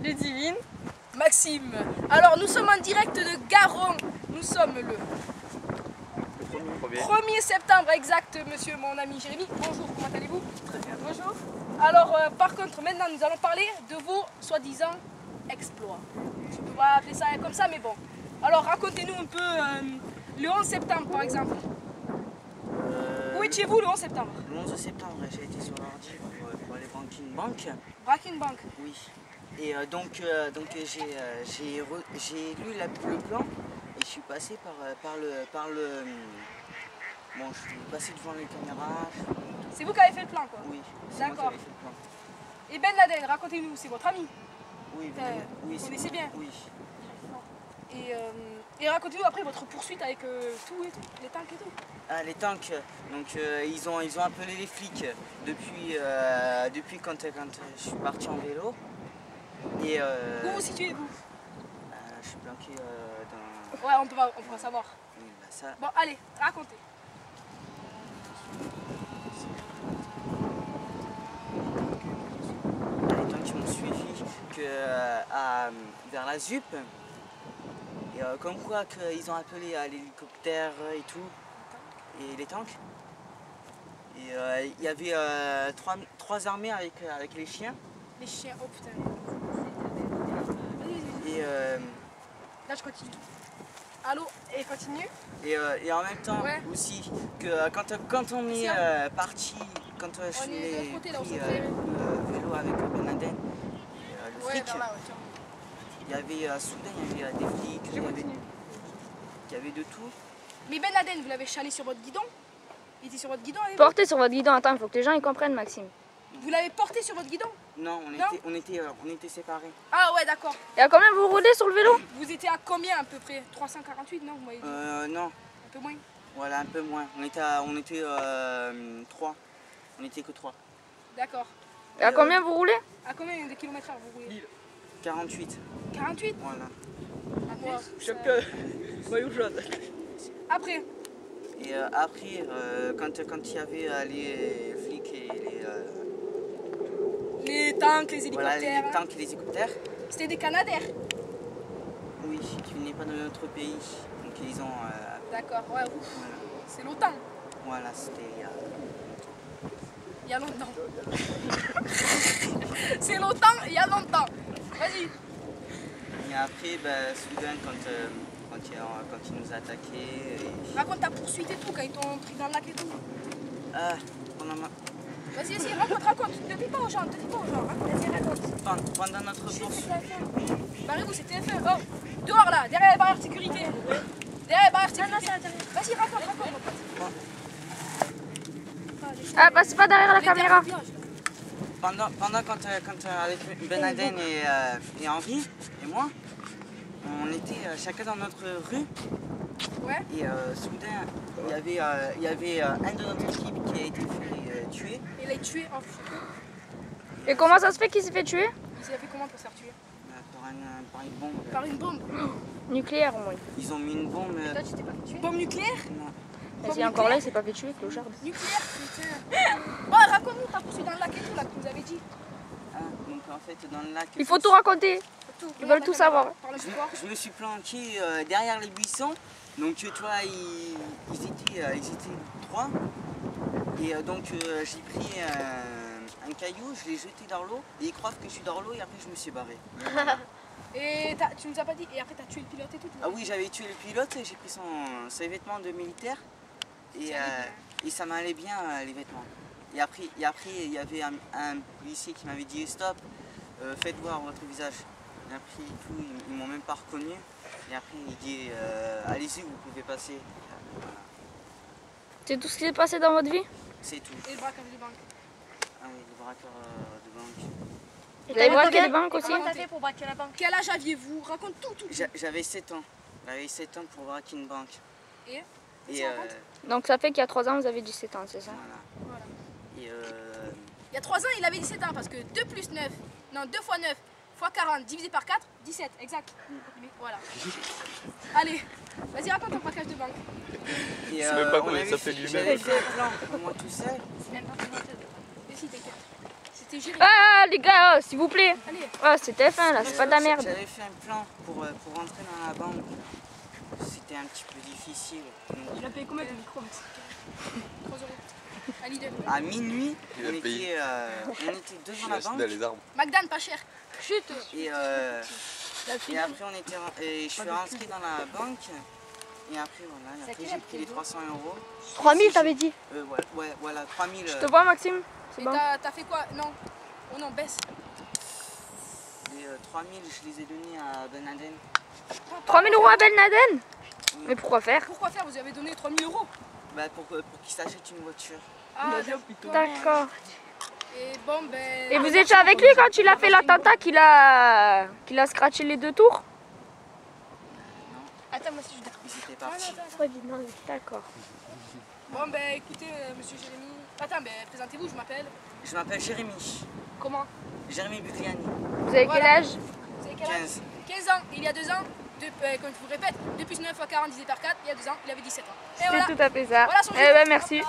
Ludivine, Maxime. Alors nous sommes en direct de Garon. Nous sommes le 1er septembre exact, monsieur mon ami Jérémy. Bonjour, comment allez-vous? Très bien. Bonjour. Alors par contre maintenant nous allons parler de vos soi-disant exploits. On va appeler ça comme ça mais bon. Alors racontez-nous un peu le 11 septembre par exemple. Où étiez-vous le 11 septembre? Le 11 septembre, j'ai été sur l'ordi pour aller braquer une banque. Braquer une banque? Oui. Et donc j'ai lu le plan et je suis passé par le... Bon, je suis passé devant les caméras. C'est vous qui avez fait le plan quoi? Oui. D'accord. Et Ben Laden, racontez-nous, c'est votre ami? Oui, oui. Vous connaissez bien? Oui. Et racontez-nous après votre poursuite avec tout et tout, les tanks et tout. Ah, les tanks, donc ils ont appelé les flics depuis quand je suis parti en vélo. Et, où vous situez-vous? Je suis planqué dans... Ouais, on peut pas savoir. Oui, bah ça... Bon, allez, racontez. Les tanks qui m'ont suivi vers la ZUP. Et comme quoi qu'ils ont appelé l'hélicoptère et tout, et les tanks. Et il y avait trois armées avec les chiens. Les chiens, oh putain. Et là je continue. Allô, et continue. Et en même temps ouais. aussi que quand on est parti, quand je suis pris le vélo avec Ben Laden et le flic, il y avait soudain il y avait des flics, il y avait de tout. Mais Ben Laden, vous l'avez chalé sur votre guidon? Il était sur votre guidon avec Porté sur votre guidon, attends, il faut que les gens ils comprennent Maxime. Vous l'avez porté sur votre guidon? Non, on était séparés. Ah ouais, d'accord. Et à combien vous roulez sur le vélo? Vous étiez à combien à peu près? 348, non, vous m'avez dit? Non. Un peu moins? Voilà, un peu moins. On était 3. On était que 3. D'accord. Et à combien vous roulez? À combien de kilomètres heure vous roulez? 48. 48? Voilà. Moi, maillot jaune. après? Et après, quand il y avait les flics et les tanks, les hélicoptères. Voilà, les tanks et les hélicoptères. C'était des Canadaires? Oui, qui venaient pas de notre pays. Donc ils ont... D'accord, ouais, ouf. Voilà. C'est l'OTAN. Voilà, c'était... Il y a longtemps. C'est l'OTAN, il y a longtemps. Vas-y. Et après, soudain, quand ils nous attaquaient... Raconte ta poursuite et tout, quand ils t'ont pris dans le lac et tout. Vas-y, raconte. Ne dis pas aux gens, Vas-y, raconte. Pendant notre poursuite... Barrez-vous, c'est TF1. Oh, dehors là, derrière les barrières de sécurité. Derrière les barrières de sécurité. Vas-y, raconte. Ah, passe pas derrière la caméra. Pendant quand avec Ben Laden et Henri et moi, on était chacun dans notre rue. Ouais. Et soudain, il y avait un de notre équipe qui a été fait tuer. Il a tué en fou. Et comment ça se fait qu'il s'est fait tuer? Il s'est fait comment pour se faire tuer? Par une bombe. Par une bombe? Nucléaire au moins. Ils ont mis une bombe. Toi, tu t'es pas fait tuer? Bombe nucléaire? Non. Vas-y, encore là, il s'est pas fait tuer, clochard. Nucléaire, putain. Bon, raconte-nous ta poursuite dans le lac et tout, là, que vous avez dit. Ah, donc en fait, dans le lac... Il faut tout raconter. Ils veulent tout savoir. Je me suis planqué derrière les buissons. Donc tu vois, ils étaient 3. Et donc j'ai pris un caillou, je l'ai jeté dans l'eau. Et ils croient que je suis dans l'eau et après je me suis barré. Et tu nous as pas dit, et après t'as tué le pilote et tout? Ah oui, j'avais tué le pilote, j'ai pris ses vêtements de militaire. Et ça m'allait bien les vêtements. Et après il y avait un policier qui m'avait dit stop, faites voir votre visage. Et après tout, ils m'ont même pas reconnu. Et après il dit allez-y, vous pouvez passer. Voilà. C'est tout ce qui s'est passé dans votre vie? C'est tout. Et le braquage de banque? Ah oui, le braqueur de banque. Vous avez braqué les banques aussi? Comment t'as fait pour braquer la banque? Quel âge aviez-vous? Raconte tout. J'avais 7 ans. J'avais 7 ans pour braquer une banque. Et Donc ça fait qu'il y a 3 ans, vous avez 17 ans, c'est ça? Voilà. Et il y a 3 ans, il avait 17 ans parce que 2 plus 9, non 2 fois 9 fois 40 divisé par 4, 17, exact. Voilà. Allez, vas-y, raconte ton braquage de banque. Je sais même pas comment il s'appelle lui-même. J'avais fait un plan pour moi tout seul. C'est même pas comment. Mais si, t'inquiète. c'était Jérémy. Ah les gars, oh, s'il vous plaît. Allez. Oh, c'est TF1 là, c'est pas de la merde. J'avais fait un plan pour rentrer dans la banque. C'était un petit peu difficile. Donc, Il a payé combien de micro, Max 3 euros. À Lidl. à minuit, Il a on payé. était devant la banque. Dans les arbres. Magdan, pas cher. Chut. Et après, je suis rentré dans la banque. Et après, voilà. Et après, j'ai pris les 300 euros. 3000 t'avais dit. Voilà, 3000. Je te vois Maxime. C'est Et bon. t'as fait quoi? Non. Oh non, baisse. Les 3000, je les ai donnés à Ben Laden. 3000 euros à Ben Laden. Mais pourquoi faire? Pourquoi faire? Vous avez donné 3000 euros. Bah, pour qu'il s'achète une voiture. Ah, D'accord. Et bon, ben. Et vous étiez avec lui quand il a fait l'attentat, qu'il a scratché les 2 tours? Attends, moi si je. Ils étaient partis. D'accord. Bon, ben écoutez, monsieur Jérémy. Attends, ben présentez-vous, je m'appelle. Je m'appelle Jérémy. Comment? Jérémy Bugliani. Vous avez quel âge? Vous avez quel âge? 15. 15 ans. Il y a 2 ans, comme je vous répète, depuis 9 à 40 divisé par 4, il y a 2 ans, il avait 17 ans. Et C'est voilà. tout à fait ça. Voilà son Eh ben merci. jeu.